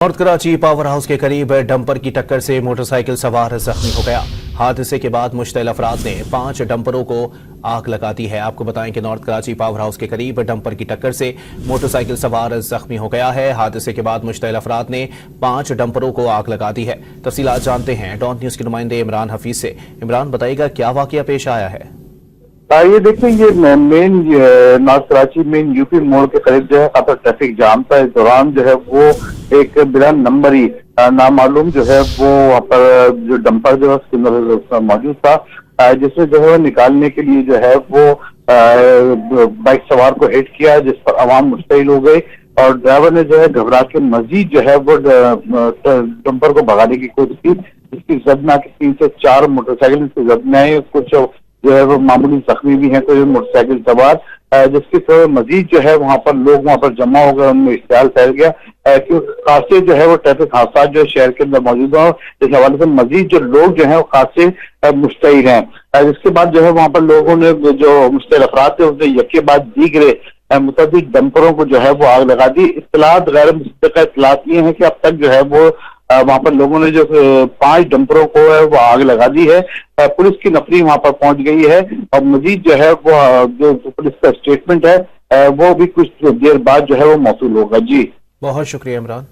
North Karachi power house के करीब dumper की टक्कर से मोटरसाइकिल सवार जख्मी हो गया। हादसे के बाद मुश्तइल अफराद ने 5 डंपरों को आग लगा दी है। आपको बताएं कि नॉर्थ कराची पावर हाउस के करीब डंपर की टक्कर से मोटरसाइकिल सवार जख्मी हो गया है। हादसे के बाद मुश्तइल अफराद ने 5 डंपरों को आग लगा दी है। तफसीलात जानते हैं डॉन न्यूज के नुमाइंदे इमरान हफीज से। इमरान, बताइएगा क्या वाकया पेश आया है? ये देखते हैं, ये main north Karachi main UP मोड़ के करीब जो है काफी ट्रैफिक जाम था। इस दौरान जो है वो एक बिला नंबरी नामालूम जो है वो वहाँ पर जो डंपर जो है उसके अंदर मौजूद था, जिसमें जो है वो निकालने के लिए जो है वो बाइक सवार को हिट किया, जिस पर आवाम मुश्तइल हो गई और ड्राइवर ने जो है घबरा के मजीद जो है वो डंपर को भगाने की कोशिश की, जिसकी जद में 3 से 4 मोटरसाइकिल की जद में आई। कुछ जो है वो मामूली जख्मी भी हैं, कोई मोटरसाइकिल सवार, जिसके तो मजीद जो है वहाँ पर लोग वहाँ पर जमा हो गए, उनमें इश्तियाल फैल गया क्योंकि खासे जो है वो ट्रैफिक हादसा जो शहर के अंदर मौजूद हो, इस हवाले से मजीद जो लोग जो है वो खासे मुश्तइल हैं। जिसके बाद जो है वहाँ पर लोगों ने जो मुश्तइल अफराद थे उसने यके बाद दीगरे मुतअद्दिद डंपरों को जो है वो आग लगा दी। इत्तलात गैर मुस्तक़िल इत्तलात ये है कि अब तक जो है वो वहां पर लोगों ने जो 5 डंपरों को है वो आग लगा दी है। पुलिस की नफरी वहां पर पहुंच गई है और मजीद जो है वो जो पुलिस का स्टेटमेंट है वो भी कुछ देर बाद जो है वो मौसूल होगा। जी, बहुत शुक्रिया इमरान।